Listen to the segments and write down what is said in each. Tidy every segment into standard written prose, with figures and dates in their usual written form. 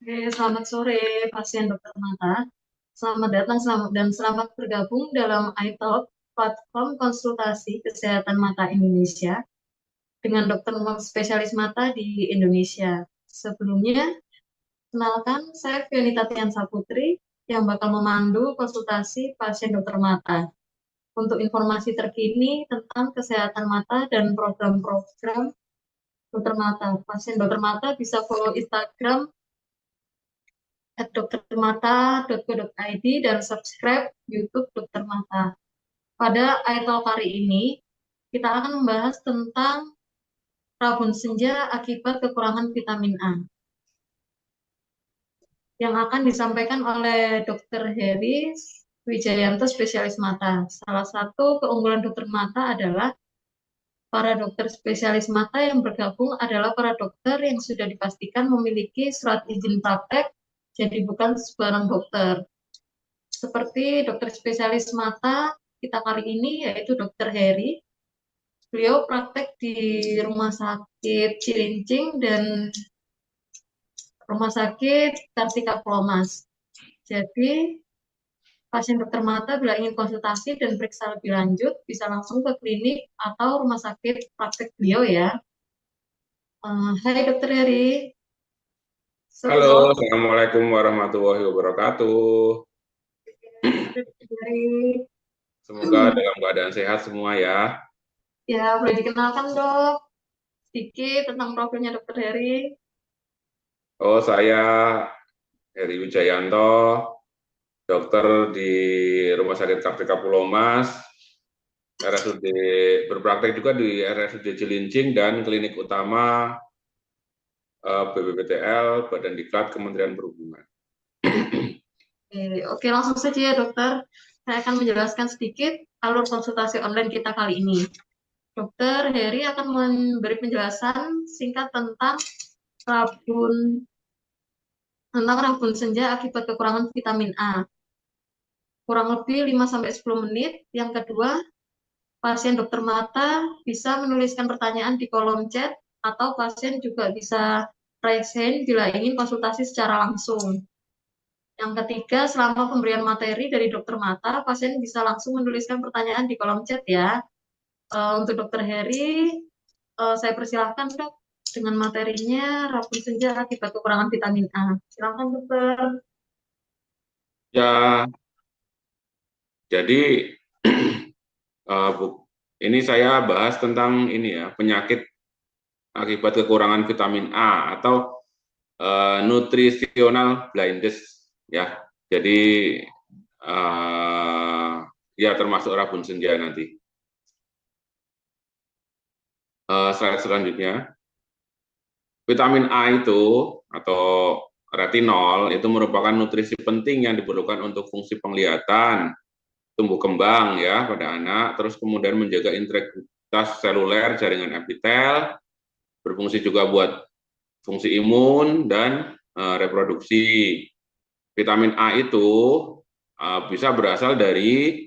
Oke, selamat sore pasien dokter mata. Selamat datang dan selamat bergabung dalam iTalk, platform konsultasi kesehatan mata Indonesia dengan dokter spesialis mata di Indonesia. Sebelumnya, kenalkan saya Fionita Tiansa Putri yang bakal memandu konsultasi pasien dokter mata. Untuk informasi terkini tentang kesehatan mata dan program-program dokter mata, pasien dokter mata bisa follow Instagram @doktermata.co.id dan subscribe YouTube Dokter Mata. Pada iTalk kali ini, kita akan membahas tentang rabun senja akibat kekurangan vitamin A yang akan disampaikan oleh Dr. Heri Wijayanto, spesialis mata. Salah satu keunggulan dokter mata adalah para dokter spesialis mata yang bergabung adalah para dokter yang sudah dipastikan memiliki surat izin praktek, jadi bukan sebarang dokter. Seperti dokter spesialis mata kita kali ini yaitu Dokter Heri. Beliau praktek di Rumah Sakit Cilincing dan Rumah Sakit Kartika Pulomas. Jadi pasien dokter mata bila ingin konsultasi dan periksa lebih lanjut bisa langsung ke klinik atau rumah sakit praktek beliau ya. Hai Dokter Heri, sore Halo, dok. Assalamualaikum warahmatullahi wabarakatuh. Dokter Heri. Semoga dalam keadaan sehat semua ya. Ya, boleh dikenalkan dok sedikit tentang profilnya Dokter Heri. Oh, saya Heri Wijayanto, dokter di Rumah Sakit Kartika Pulomas, RSUD, berpraktek juga di RSUD Cilincing dan klinik utama BPPTL, Badan Diklat Kementerian Perhubungan. Oke, langsung saja ya dokter. Saya akan menjelaskan sedikit alur konsultasi online kita kali ini. Dokter Heri akan memberi penjelasan singkat rabun tentang rabun senja akibat kekurangan vitamin A. Kurang lebih 5-10 menit. Yang kedua, pasien dokter mata bisa menuliskan pertanyaan di kolom chat atau pasien juga bisa raise hand bila ingin konsultasi secara langsung. Yang ketiga, selama pemberian materi dari dokter mata, pasien bisa langsung menuliskan pertanyaan di kolom chat ya. Untuk dokter Heri, saya persilahkan dok dengan materinya rabun senja akibat kekurangan vitamin A. Silakan dokter. Ya, jadi ini saya bahas tentang ini ya, penyakit akibat kekurangan vitamin A atau nutritional blindness ya. Jadi uh, ya termasuk rabun senja nanti. Slide selanjutnya, vitamin A itu atau retinol itu merupakan nutrisi penting yang diperlukan untuk fungsi penglihatan, tumbuh kembang ya pada anak, terus kemudian menjaga integritas seluler jaringan epitel, berfungsi juga buat fungsi imun dan reproduksi. Vitamin A itu bisa berasal dari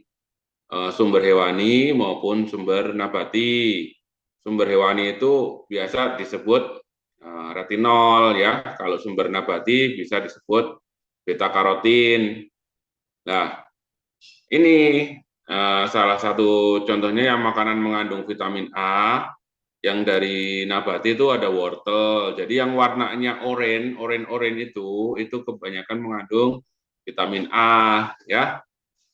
sumber hewani maupun sumber nabati. Sumber hewani itu biasa disebut retinol ya. Kalau sumber nabati bisa disebut beta karotin. Nah, ini salah satu contohnya yang makanan mengandung vitamin A yang dari nabati itu ada wortel. Jadi yang warnanya oranye itu kebanyakan mengandung vitamin A ya.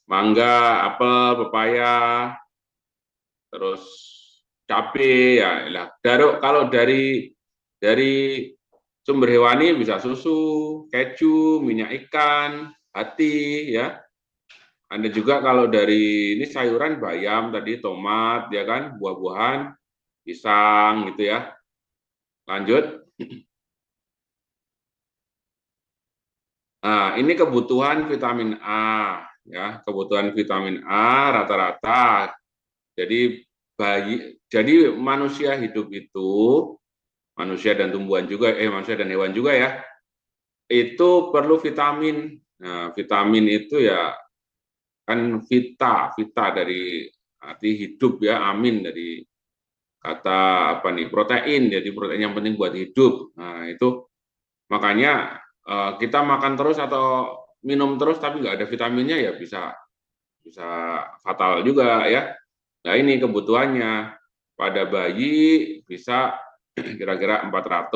Mangga, apel, pepaya, terus cabai ya. Kalau dari sumber hewani bisa susu, keju, minyak ikan, hati ya. Ada juga kalau dari ini sayuran bayam tadi, tomat ya kan, buah-buahan, pisang gitu ya. Lanjut. Nah, ini kebutuhan vitamin A ya, kebutuhan vitamin A rata-rata. Jadi manusia hidup itu, manusia dan tumbuhan juga, manusia dan hewan juga ya, itu perlu vitamin. Nah, vitamin itu ya kan vita dari arti hidup ya, amin dari kata apa nih, protein. Jadi protein yang penting buat hidup. Nah, itu makanya kita makan terus atau minum terus tapi nggak ada vitaminnya ya bisa fatal juga ya. Nah ini kebutuhannya pada bayi bisa kira-kira 400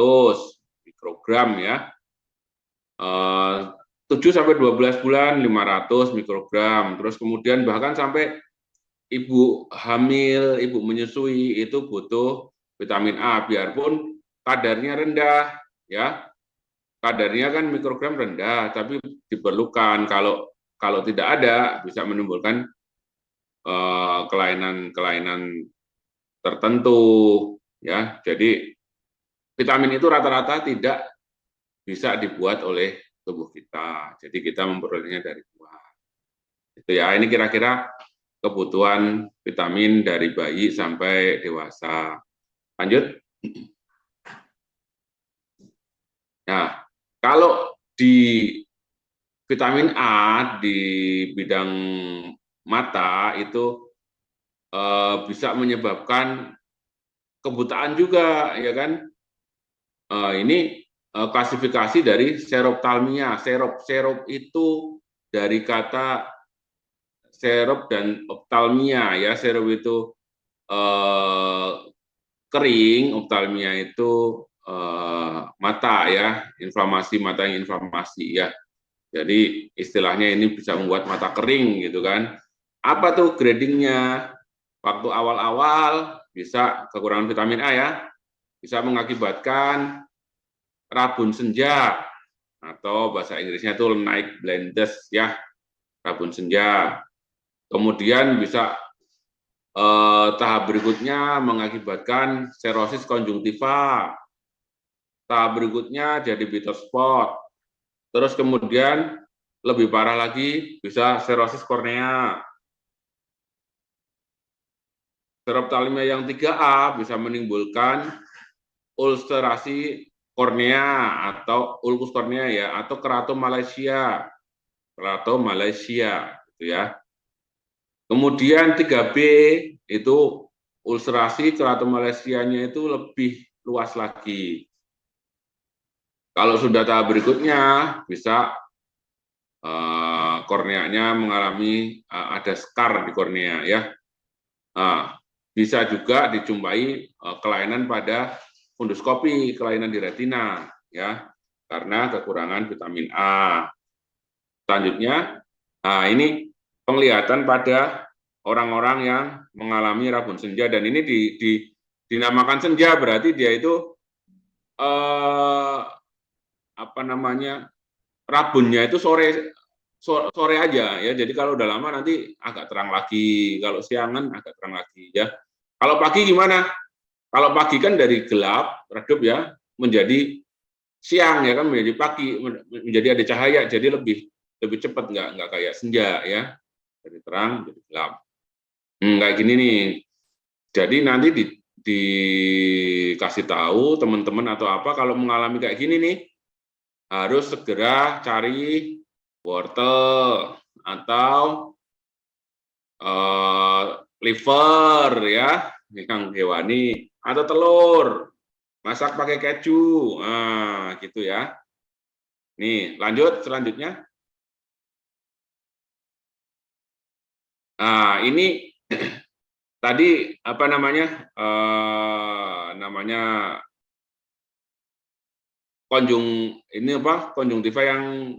mikrogram ya. 7 sampai 12 bulan 500 mikrogram. Terus kemudian bahkan sampai ibu hamil, ibu menyusui itu butuh vitamin A biarpun kadarnya rendah ya. Kadarnya kan mikrogram rendah tapi diperlukan kalau tidak ada bisa menimbulkan kelainan-kelainan tertentu ya. Jadi vitamin itu rata-rata tidak bisa dibuat oleh tubuh kita. Jadi kita memperolehnya dari luar. Itu ya, ini kira-kira kebutuhan vitamin dari bayi sampai dewasa. Lanjut. Nah, kalau di vitamin A di bidang mata itu bisa menyebabkan kebutaan juga, ya kan? Ini klasifikasi dari seroptalmia. Serop itu dari kata serop dan optalmia ya. Serop itu kering, optalmia itu mata ya, inflamasi mata yang inflamasi ya. Jadi istilahnya ini bisa membuat mata kering gitu kan. Apa tuh gradingnya? Waktu awal-awal bisa kekurangan vitamin A ya, bisa mengakibatkan rabun senja atau bahasa Inggrisnya itu night blindness ya, rabun senja. Kemudian bisa tahap berikutnya mengakibatkan serosis konjungtiva. Tahap berikutnya jadi bitter spot. Terus kemudian lebih parah lagi bisa serosis kornea. Seroptalmia yang 3A bisa menimbulkan ulcerasi kornea atau ulkus kornea ya, atau keratomalacia. Keratomalacia gitu ya. Kemudian 3B itu ulcerasi keratomalasianya itu lebih luas lagi. Kalau sudah tahap berikutnya bisa korneanya mengalami ada scar di kornea ya. Bisa juga dijumpai kelainan pada funduskopi, kelainan di retina ya, karena kekurangan vitamin A. Selanjutnya, ini penglihatan pada orang-orang yang mengalami rabun senja, dan ini dinamakan senja berarti dia itu apa namanya, rabunnya itu sore aja ya. Jadi kalau udah lama nanti agak terang lagi, kalau siangan agak terang lagi ya. Kalau pagi gimana? Kalau pagi kan dari gelap redup ya menjadi siang ya kan, menjadi pagi, menjadi ada cahaya, jadi lebih cepat, nggak kayak senja ya, dari terang jadi gelap. Kayak gini nih. Jadi nanti dikasih tahu teman-teman atau apa kalau mengalami kayak gini nih harus segera cari wortel atau liver ya, yang hewani, atau telur masak pakai keju, gitu ya. Nih lanjut selanjutnya. Ini tadi apa namanya, ini apa, konjungtiva yang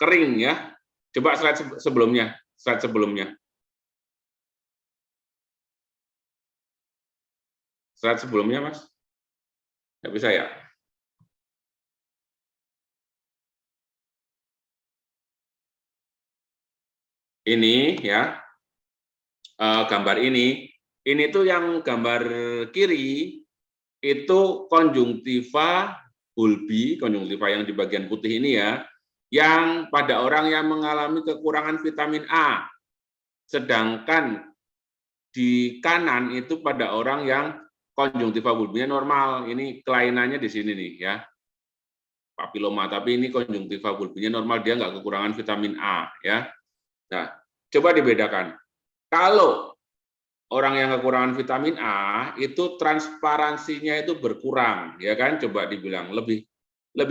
kering ya. Coba slide sebelumnya, Slide sebelumnya, Mas. Nggak bisa ya? Ini ya, gambar ini tuh yang gambar kiri itu konjungtiva bulbi, konjungtiva yang di bagian putih ini ya, yang pada orang yang mengalami kekurangan vitamin A. Sedangkan di kanan itu pada orang yang konjungtiva bulbinya normal. Ini kelainannya di sini nih ya, papiloma, tapi ini konjungtiva bulbinya normal, dia nggak kekurangan vitamin A ya. Nah, coba dibedakan. Kalau orang yang kekurangan vitamin A itu transparansinya itu berkurang, ya kan? Coba dibilang lebih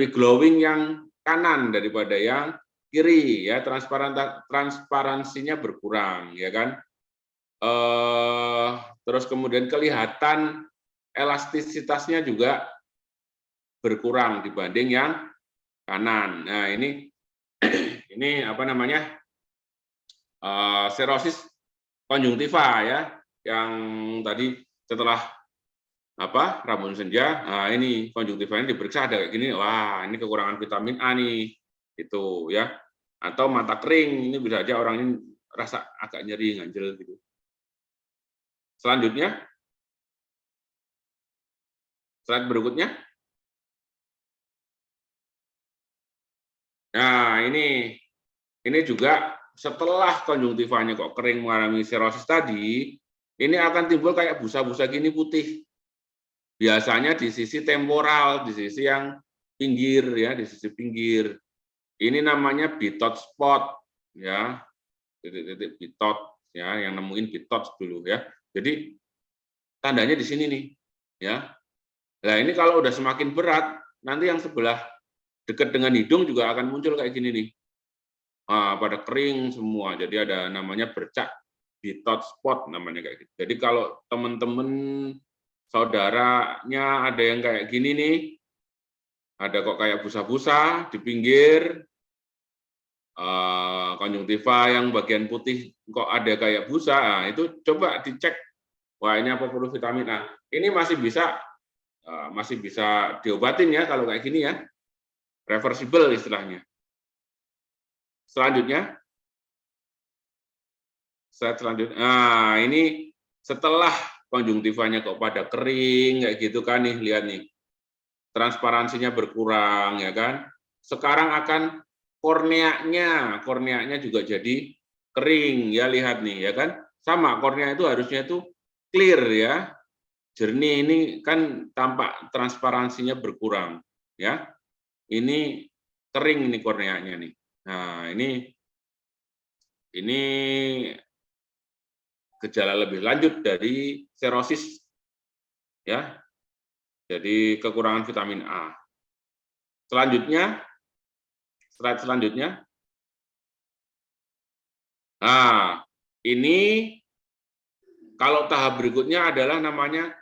glowing yang kanan daripada yang kiri, ya. Transparansinya berkurang, ya kan. Terus kemudian kelihatan elastisitasnya juga berkurang dibanding yang kanan. Nah, ini apa namanya, serosis konjungtiva, ya, yang tadi setelah Rabun Senja. Nah, ini konjungtivanya diperiksa ada kayak gini. Wah, ini kekurangan vitamin A nih, gitu, ya. Atau mata kering, ini bisa aja orang ini rasa agak nyeri, nganjel gitu. Selanjutnya, slide berikutnya. Nah, ini juga setelah konjungtivanya kok kering mengalami serosis tadi, ini akan timbul kayak busa-busa gini putih. Biasanya di sisi temporal, di sisi yang pinggir, ya, di sisi pinggir. Ini namanya bitot spot, ya, titik-titik bitot, ya, yang nemuin bitot dulu, ya. Jadi tandanya di sini nih, ya. Nah, ini kalau udah semakin berat, nanti yang sebelah dekat dengan hidung juga akan muncul kayak gini nih. Pada kering semua. Jadi ada namanya bercak bitot spot namanya kayak gitu. Jadi kalau teman-teman saudaranya ada yang kayak gini nih, ada kok kayak busa-busa di pinggir, konjungtiva yang bagian putih kok ada kayak busa, nah, itu coba dicek. Wah, ini apa perlu vitamin A? Ini masih bisa diobatin, ya, kalau kayak gini, ya, reversible istilahnya. Selanjutnya, nah, ini setelah konjungtivanya kok pada kering kayak gitu kan nih, lihat nih, transparansinya berkurang, ya kan. Sekarang akan korneanya juga jadi kering, ya, lihat nih, ya kan. Sama, kornea itu harusnya itu clear, ya, jernih. Ini kan tampak transparansinya berkurang, ya. Ini kering ini korneanya nih. Nah, ini gejala lebih lanjut dari serosis, ya. Jadi kekurangan vitamin A. Selanjutnya, slide selanjutnya. Nah, ini kalau tahap berikutnya adalah namanya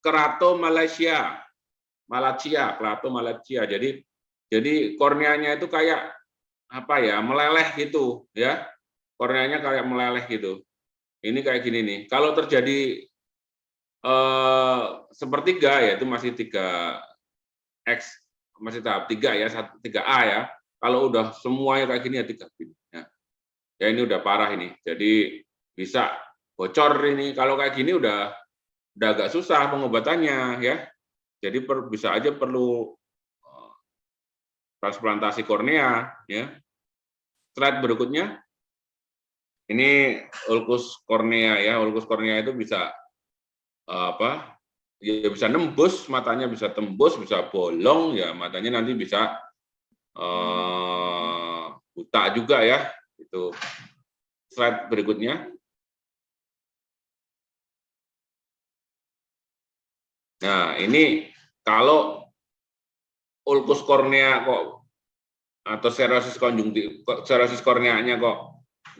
keratomalacia. Jadi korneanya itu kayak apa ya, meleleh gitu, ya. Korneanya kayak meleleh gitu. Ini kayak gini nih. Kalau terjadi sepertiga, ya, itu masih 3X, masih tahap 3, ya, 3A, ya. Kalau udah semuanya kayak gini, ya 3B. Ya, ini udah parah ini. Jadi bisa bocor ini. Kalau kayak gini udah agak susah pengobatannya, ya. Jadi bisa aja perlu transplantasi kornea, ya. Slide berikutnya. Ini ulkus kornea, ya. Ulkus kornea itu bisa ya, bisa nembus, matanya bisa tembus, bisa bolong, ya, matanya nanti bisa buta juga, ya. Itu. Slide berikutnya. Nah, ini kalau ulkus kornea kok atau serosis korneanya kok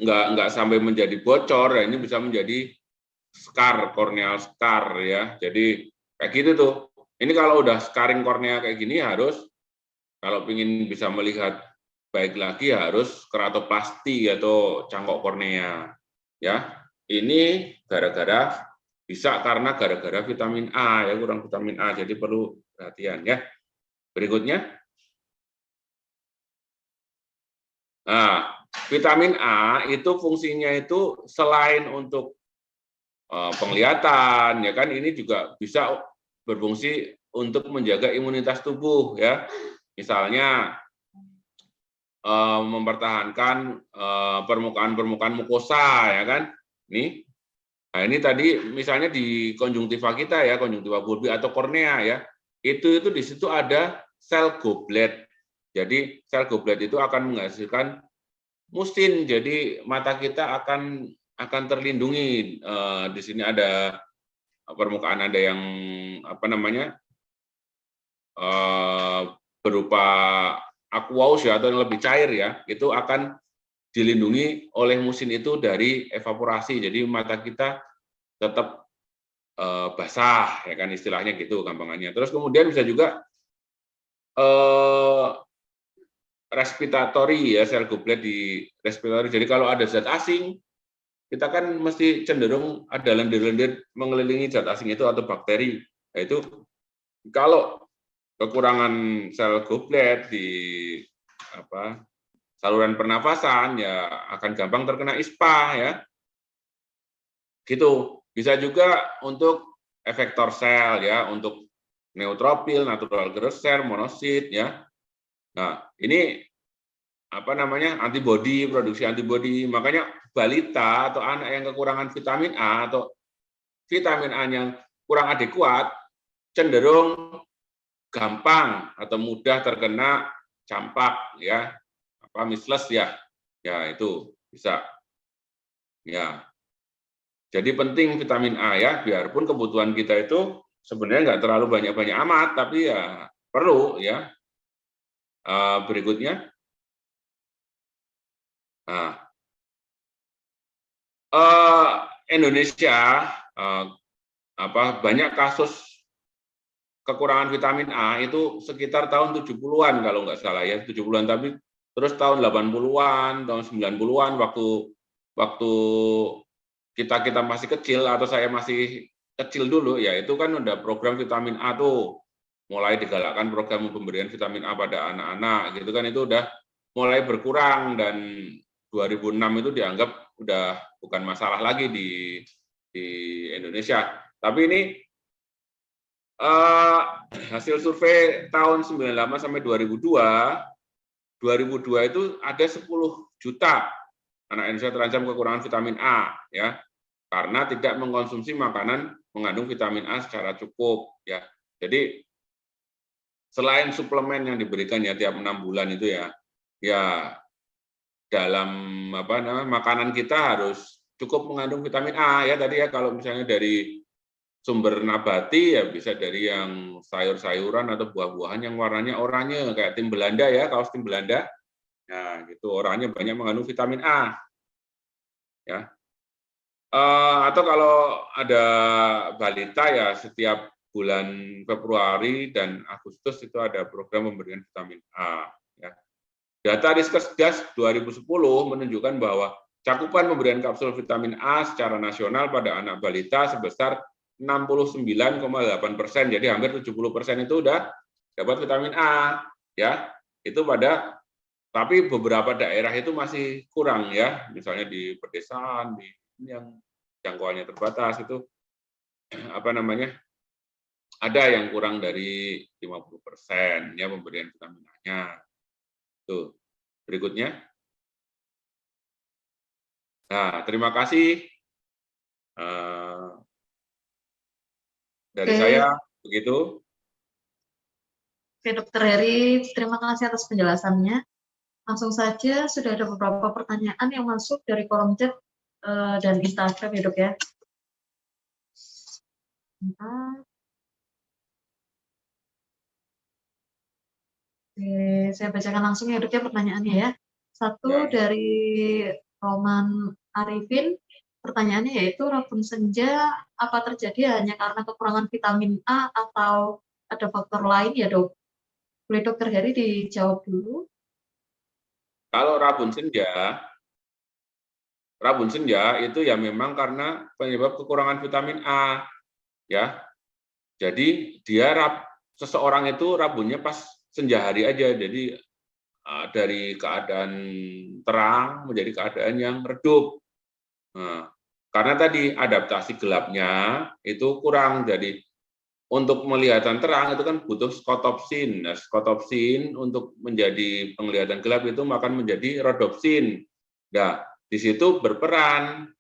nggak sampai menjadi bocor, ya, ini bisa menjadi scar, corneal scar, ya. Jadi kayak gitu tuh. Ini kalau udah scarring kornea kayak gini, harus kalau ingin bisa melihat baik lagi harus keratoplasti atau cangkok kornea, ya. Ini bisa karena gara-gara vitamin A, ya, kurang vitamin A, jadi perlu perhatian, ya. Berikutnya. Nah, vitamin A itu fungsinya itu selain untuk penglihatan, ya kan, ini juga bisa berfungsi untuk menjaga imunitas tubuh, ya. Misalnya mempertahankan permukaan mukosa, ya kan. Nah, ini tadi misalnya di konjungtiva kita, ya, konjungtiva bulbi atau kornea, ya. Itu di situ ada sel goblet. Jadi sel goblet itu akan menghasilkan musin, jadi mata kita akan terlindungi. Di sini ada permukaan, ada yang apa namanya, berupa aqueous ya, atau yang lebih cair ya, itu akan dilindungi oleh musin itu dari evaporasi. Jadi mata kita tetap basah, ya kan, istilahnya gitu gampangannya. Terus kemudian bisa juga respiratory ya, sel goblet di respiratory. Jadi kalau ada zat asing, kita kan mesti cenderung ada lendir-lendir mengelilingi zat asing itu atau bakteri. Nah, itu kalau kekurangan sel goblet di saluran pernafasan ya akan gampang terkena ISPA ya. Gitu. Bisa juga untuk efektor sel ya, untuk neutropil, natural killer cell, monosit ya. Nah, ini antibodi, produksi antibodi. Makanya balita atau anak yang kekurangan vitamin A atau vitamin A yang kurang adekuat cenderung gampang atau mudah terkena campak ya, measles ya. Ya, itu bisa. Ya. Jadi penting vitamin A ya, biarpun kebutuhan kita itu sebenarnya nggak terlalu banyak-banyak amat, tapi ya perlu ya. Berikutnya. Nah, Indonesia banyak kasus kekurangan vitamin A itu sekitar tahun 70-an kalau nggak salah ya, 70-an, tapi terus tahun 80-an, tahun 90-an waktu kita masih kecil atau saya masih kecil dulu ya, itu kan udah program vitamin A tuh, mulai digalakkan program pemberian vitamin A pada anak-anak gitu kan, itu udah mulai berkurang dan 2006 itu dianggap udah bukan masalah lagi di Indonesia. Tapi ini hasil survei tahun 98 sampai 2002 itu ada 10 juta anak Indonesia terancam kekurangan vitamin A ya, karena tidak mengkonsumsi makanan mengandung vitamin A secara cukup ya. Jadi selain suplemen yang diberikan ya tiap 6 bulan itu ya dalam makanan kita harus cukup mengandung vitamin A ya tadi ya. Kalau misalnya dari sumber nabati ya bisa dari yang sayur-sayuran atau buah-buahan yang warnanya oranye kayak tim Belanda ya, kaos tim Belanda. Nah, gitu oranye banyak mengandung vitamin A. Ya. Atau kalau ada balita ya setiap bulan Februari dan Agustus itu ada program pemberian vitamin A ya. Data Riskesdas 2010 menunjukkan bahwa cakupan pemberian kapsul vitamin A secara nasional pada anak balita sebesar 69,8%, jadi hampir 70% itu udah dapat vitamin A ya. Itu tapi beberapa daerah itu masih kurang ya, misalnya di pedesaan, di yang jangkauannya terbatas itu ada yang kurang dari 50% ya pemberian vitamin A-nya. Tuh. Berikutnya. Nah, terima kasih dari saya begitu. Oke, Dokter Heri, terima kasih atas penjelasannya. Langsung saja, sudah ada beberapa pertanyaan yang masuk dari kolom chat dan Instagram ya, Dok ya. Oke, saya bacakan langsung ya, Dok ya, pertanyaannya ya. Satu dari Roman Arifin, pertanyaannya yaitu rabun senja apa terjadi hanya karena kekurangan vitamin A atau ada faktor lain ya, Dok? Boleh Dokter Heri dijawab dulu. Kalau rabun senja itu ya memang karena penyebab kekurangan vitamin A ya. Jadi seseorang itu rabunnya pas senja hari aja. Jadi dari keadaan terang menjadi keadaan yang redup. Nah, karena tadi adaptasi gelapnya itu kurang. Jadi untuk penglihatan terang itu kan butuh skotopsin. Nah, skotopsin untuk menjadi penglihatan gelap itu akan menjadi rodopsin. Nah, di situ berperan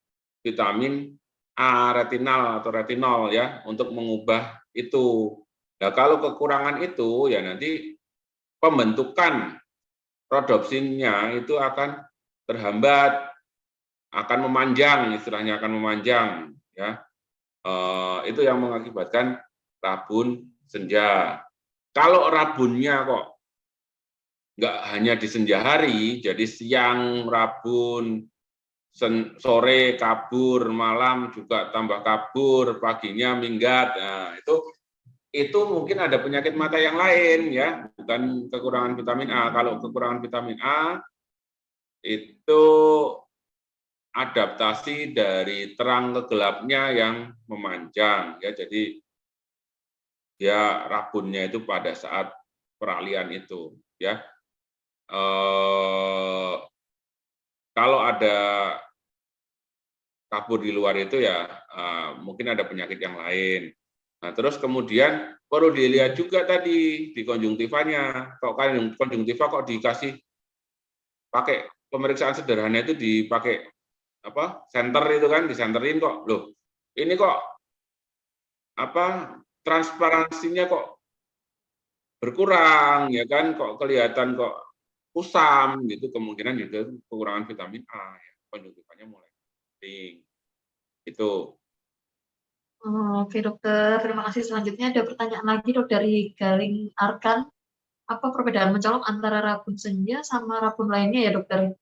vitamin A, retinal atau retinol ya untuk mengubah itu. Nah, kalau kekurangan itu ya nanti pembentukan rodopsinnya itu akan terhambat, akan memanjang, istilahnya akan memanjang ya. Itu yang mengakibatkan rabun senja. Kalau rabunnya kok nggak hanya di senja hari, jadi siang rabun, sore kabur, malam juga tambah kabur, paginya minggat. Nah, itu mungkin ada penyakit mata yang lain ya, bukan kekurangan vitamin A. Kalau kekurangan vitamin A itu adaptasi dari terang ke gelapnya yang memanjang ya. Jadi dia rabunnya itu pada saat peralihan itu ya. Kalau ada kabur di luar itu ya mungkin ada penyakit yang lain. Nah, terus kemudian perlu dilihat juga tadi di konjungtivanya. Kok kan konjungtiva kok dikasih pakai pemeriksaan sederhana itu dipakai apa? Senter itu kan disenterin kok. Loh, ini kok apa? Transparansinya kok berkurang ya kan? Kok kelihatan kok kusam gitu, kemungkinan juga kekurangan vitamin A ya. Konjungtivanya mulai penting. Itu. Oke dokter, terima kasih. Selanjutnya ada pertanyaan lagi dok dari Galing Arkan. Apa perbedaan mencolok antara rabun senja sama rabun lainnya ya dokter?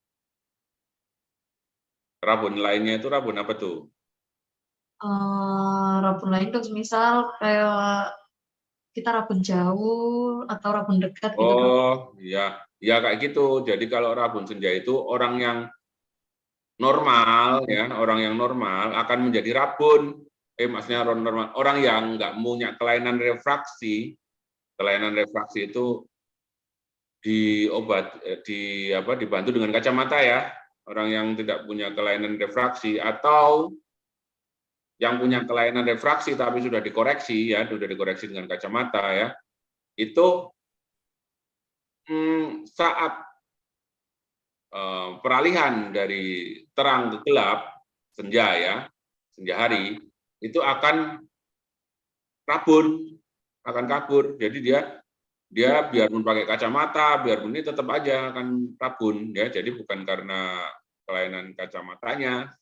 Rabun lainnya itu rabun apa tuh? Rabun lain dok, misal kayak kita rabun jauh atau rabun dekat gitu dok. Oh, iya. Ya kayak gitu. Jadi kalau rabun senja itu orang yang normal ya, orang yang normal akan menjadi rabun. Maksudnya orang normal, orang yang nggak punya kelainan refraksi. Kelainan refraksi itu dibantu dengan kacamata ya. Orang yang tidak punya kelainan refraksi atau yang punya kelainan refraksi tapi sudah dikoreksi ya, sudah dikoreksi dengan kacamata ya. Itu saat peralihan dari terang ke gelap, senja ya, senja hari, itu akan rabun, akan kabur. Jadi dia biarpun pakai kacamata, biarpun ini tetap aja akan rabun ya. Jadi bukan karena kelainan kacamatanya.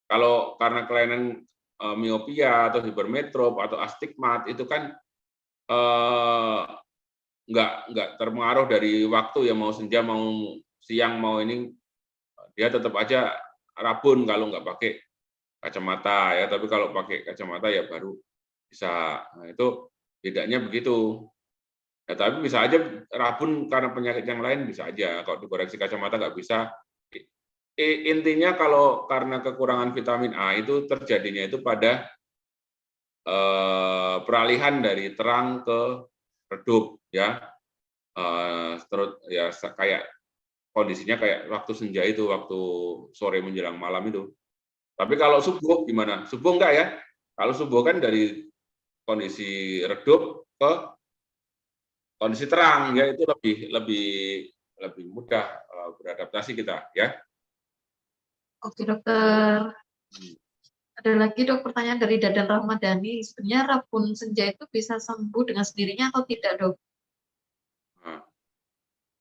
Kalau karena kelainan miopia atau hipermetrop atau astigmat itu kan nggak terpengaruh dari waktu ya, mau senja mau siang mau ini dia tetap aja rabun kalau nggak pakai kacamata ya. Tapi kalau pakai kacamata ya baru bisa. Nah, itu bedanya begitu. Ya, tapi bisa aja rabun karena penyakit yang lain, bisa aja. Kalau dikoreksi kacamata nggak bisa. Intinya kalau karena kekurangan vitamin A itu terjadinya itu pada peralihan dari terang ke redup ya. Terus ya kayak kondisinya kayak waktu senja itu, waktu sore menjelang malam itu. Tapi kalau subuh gimana? Subuh enggak ya? Kalau subuh kan dari kondisi redup ke kondisi terang ya, itu lebih mudah beradaptasi kita ya. Oke dokter. Ada lagi dok pertanyaan dari Dadan Rahmadani. Sebenarnya rabun senja itu bisa sembuh dengan sendirinya atau tidak dok? Nah,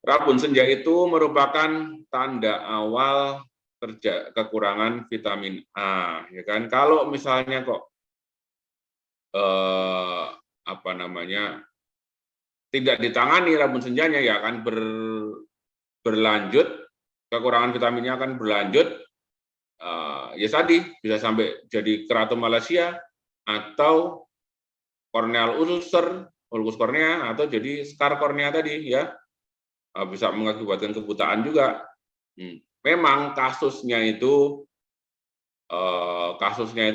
rabun senja itu merupakan tanda awal kekurangan vitamin A, ya kan? Kalau misalnya kok apa namanya tidak ditangani rabun senjanya ya akan berlanjut, kekurangan vitaminnya akan berlanjut, ya tadi bisa sampai jadi keratomalacia atau corneal ulcer, ulkus kornea, atau jadi scar kornea tadi ya, bisa mengakibatkan kebutaan juga. Memang kasusnya itu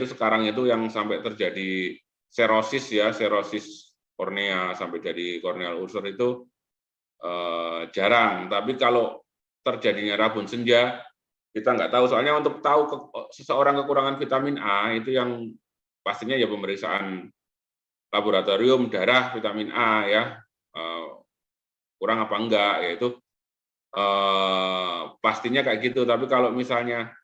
sekarang itu yang sampai terjadi serosis ya, serosis kornea sampai jadi corneal ulcer itu jarang. Tapi kalau terjadinya rabun senja kita nggak tahu, soalnya untuk tahu seseorang kekurangan vitamin A itu yang pastinya ya pemeriksaan laboratorium darah vitamin A ya, kurang apa enggak, yaitu pastinya kayak gitu. Tapi kalau misalnya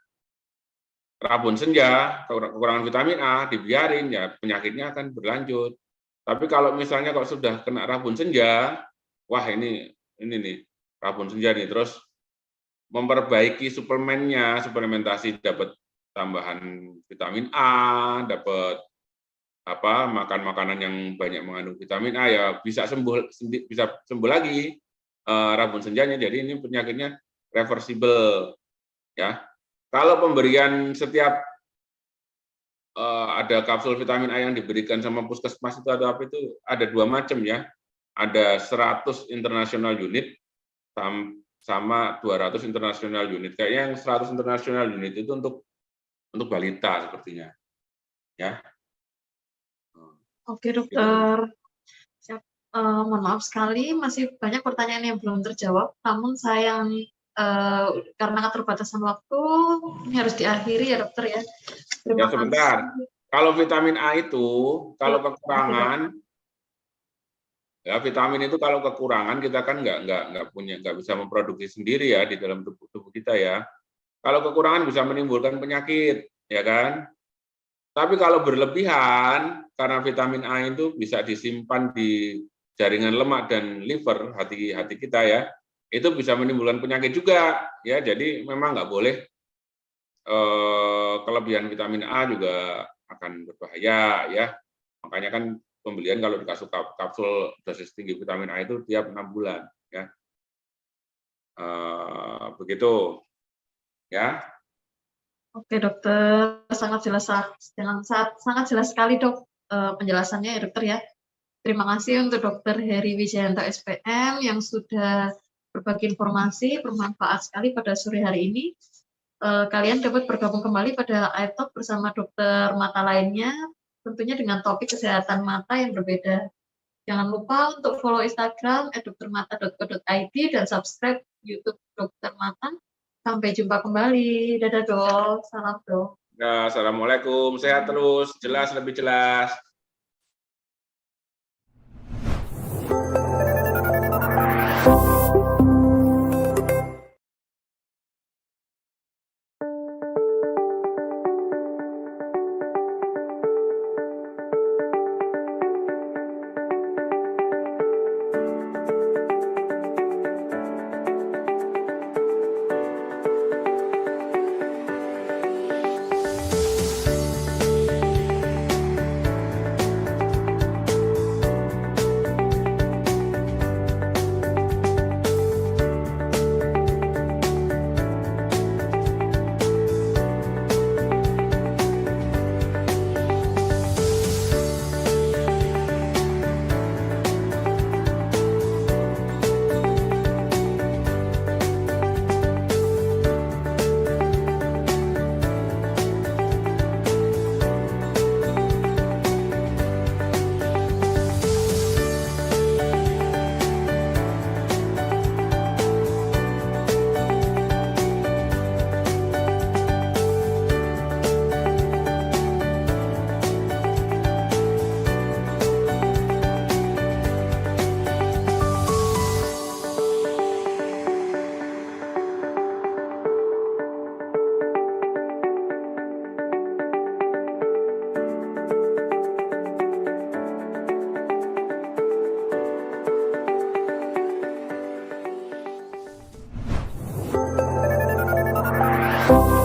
rabun senja, kekurangan vitamin A, dibiarin ya penyakitnya akan berlanjut. Tapi kalau misalnya kok sudah kena rabun senja, wah ini nih rabun senja nih, terus memperbaiki suplemennya, suplementasi dapat tambahan vitamin A, dapat makan makanan yang banyak mengandung vitamin A ya bisa sembuh lagi. rabun senjanya. Jadi ini penyakitnya reversible, ya. Kalau pemberian setiap ada kapsul vitamin A yang diberikan sama puskesmas itu ada apa itu? Ada 2 macam ya. Ada 100 international unit sama 200 international unit. Kayaknya yang 100 international unit itu untuk balita sepertinya, ya. Oke, dokter. Siap. Mohon maaf sekali, masih banyak pertanyaan yang belum terjawab. Namun sayang karena keterbatasan waktu, ini harus diakhiri ya dokter ya. Ya sebentar. Kalau vitamin A itu, kalau kekurangan, ya vitamin itu kalau kekurangan kita kan nggak bisa memproduksi sendiri ya di dalam tubuh kita ya. Kalau kekurangan bisa menimbulkan penyakit, ya kan? Tapi kalau berlebihan, karena vitamin A itu bisa disimpan di jaringan lemak dan liver hati kita ya, itu bisa menimbulkan penyakit juga ya. Jadi memang nggak boleh kelebihan vitamin A juga akan berbahaya ya. Makanya kan pembelian kalau dikasih kapsul dosis tinggi vitamin A itu tiap 6 bulan ya. Begitu ya. Oke dokter, sangat jelas sekali dok penjelasannya ya dokter ya. Terima kasih untuk Dokter Heri Wijayanto SPM yang sudah berbagi informasi bermanfaat sekali pada sore hari ini. Kalian dapat bergabung kembali pada iTalk bersama dokter mata lainnya, tentunya dengan topik kesehatan mata yang berbeda. Jangan lupa untuk follow Instagram @doktermata.co.id dan subscribe YouTube Dokter Mata. Sampai jumpa kembali. Dadah dok, salam dok. Nah, assalamualaikum, sehat terus, jelas lebih jelas. Thank you.